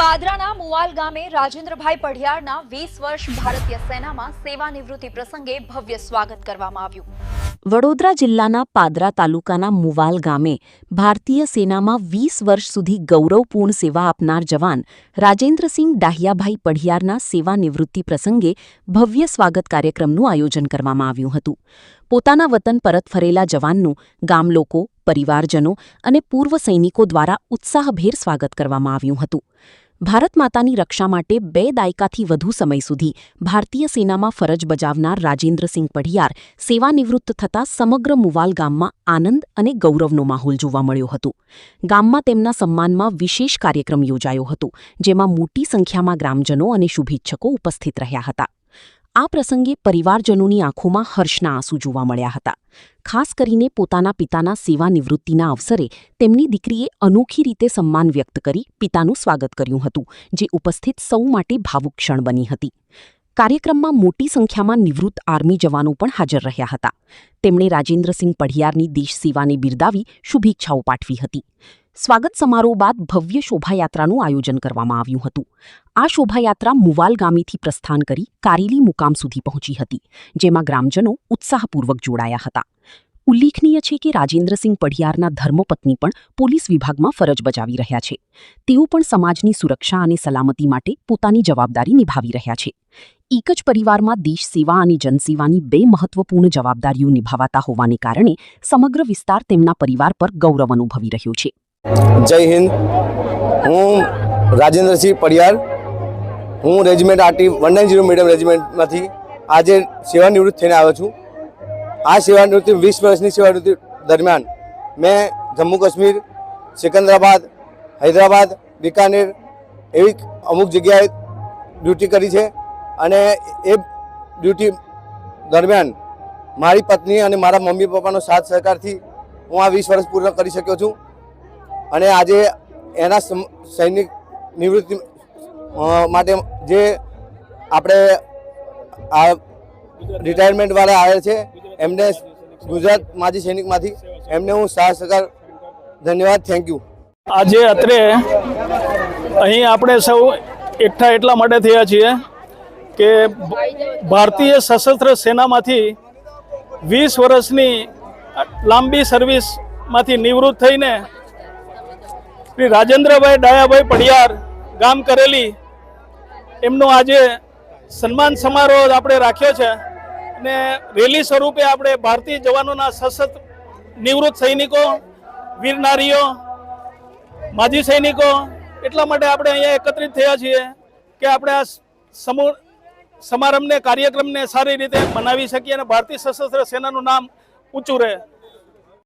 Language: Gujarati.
પાદરાના મુવાલ ગામે રાજેન્દ્રભાઈ પઢિયારના 20 વર્ષ ભારતીય સેનામાં સેવાનિવૃત્તિ પ્રસંગે ભવ્ય સ્વાગત કરવામાં આવ્યું। વડોદરા જિલ્લાના પાદરા તાલુકાના મુવાલ ગામે ભારતીય સેનામાં 20 વર્ષ સુધી ગૌરવપૂર્ણ સેવા આપનાર જવાન રાજેન્દ્રસિંહ ડાહિયાભાઈ પઢિયારના સેવાનિવૃત્તિ પ્રસંગે ભવ્ય સ્વાગત કાર્યક્રમનું આયોજન કરવામાં આવ્યું હતું। પોતાના વતન પરત ફરેલા જવાનનું ગામ લોકો, પરિવારજનો અને પૂર્વ સૈનિકો દ્વારા ઉત્સાહભેર સ્વાગત કરવામાં આવ્યું હતું। ભારત માતાની રક્ષા માટે 2 દાયકાથી વધુ સમય સુધી ભારતીય સેનામાં ફરજ બજાવનાર રાજેન્દ્રસિંહ પઢિયાર સેવાનિવૃત્ત થતાં સમગ્ર મુવાલ ગામમાં આનંદ અને ગૌરવનો માહોલ જોવા મળ્યો હતો। ગામમાં તેમના સન્માનમાં વિશેષ કાર્યક્રમ યોજાયો હતો, જેમાં મોટી સંખ્યામાં ગ્રામજનો અને શુભેચ્છકો ઉપસ્થિત રહ્યા હતા। આ પ્રસંગે પરિવારજનોની આંખોમાં હર્ષના આંસુ જોવા મળ્યા હતા। ખાસ કરીને પોતાના પિતાના સેવાનિવૃત્તિના અવસરે તેમની દીકરીએ અનોખી રીતે સન્માન વ્યક્ત કરી પિતાનું સ્વાગત કર્યું હતું, જે ઉપસ્થિત સૌ માટે ભાવુક ક્ષણ બની હતી। કાર્યક્રમમાં મોટી સંખ્યામાં નિવૃત્ત આર્મી જવાનો પણ હાજર રહ્યા હતા। તેમણે રાજેન્દ્રસિંહ પઢિયારની દેશ સેવાને બિરદાવી શુભેચ્છાઓ પાઠવી હતી। સ્વાગત સમારોહ બાદ ભવ્ય શોભાયાત્રાનું આયોજન કરવામાં આવ્યું હતું। આ શોભાયાત્રા મુવાલ ગામેથી પ્રસ્થાન કરી કારેલી મુકામ સુધી પહોંચી હતી, જેમાં ગ્રામજનો ઉત્સાહપૂર્વક જોડાયા હતા। ઉલ્લેખનીય છે કે રાજેન્દ્રસિંહ પઢિયારના ધર્મપત્ની પણ પોલીસ વિભાગમાં ફરજ બજાવી રહ્યા છે। તેઓ પણ સમાજની સુરક્ષા અને સલામતી માટે પોતાની જવાબદારી નિભાવી રહ્યા છે। એક જ પરિવારમાં દેશ સેવા અને જનસેવાની 2 મહત્વપૂર્ણ જવાબદારીઓ નિભાવાતા હોવાને કારણે સમગ્ર વિસ્તાર તેમના પરિવાર પર ગૌરવ અનુભવી રહ્યો છે। जय हिंद। हूँ राजेंद्रसिंह पढ़ियार, हूँ रेजिमेंट आरटी 190 मीडियम रेजिमेंट में आज सेवानिवृत्त थईने आव्यो छुं। आ सेवानिवृत्ति 20 वर्षनी सेवानिवृत्ति दरमियान मैं जम्मू काश्मीर, सिकंदराबाद, हैदराबाद, बीकानेर एवी अमुक जग्याए ड्यूटी करी है। अने ए ड्यूटी दरमियान मारी पत्नी अने मारा मम्मी पप्पानो साथ सहकारथी हूँ आ 20 वर्ष पूर्ण करी शक्यो छुं। અને આજે એના સૈનિક નિવૃત્તિ માટે જે આપણે આ રિટાયરમેન્ટવાળા આવ્યા છે એમને ગુજરાત માજી સૈનિકમાંથી એમને હું સાથ સહકાર ધન્યવાદ, થેન્ક યુ। આજે અત્રે અહીં આપણે સૌ એકઠા એટલા માટે થયા છીએ કે ભારતીય સશસ્ત્ર સેનામાંથી 20 વર્ષની લાંબી સર્વિસમાંથી નિવૃત્ત થઈને શ્રી રાજેન્દ્રભાઈ ડાયાભાઈ પઢિયાર ગામ કરેલી એમનો આજે સન્માન સમારોહ આપણે રાખ્યો છે। અને રેલી સ્વરૂપે આપણે ભારતીય જવાનોના સશસ્ત્ર નિવૃત્ત સૈનિકો, વીર નારીઓ, માજી સૈનિકો એટલા માટે આપણે અહીંયા એકત્રિત થયા છીએ કે આપણે આ સમૂહ સમારંભને, કાર્યક્રમને સારી રીતે મનાવી શકીએ અને ભારતીય સશસ્ત્ર સેનાનું નામ ઊંચું રહે।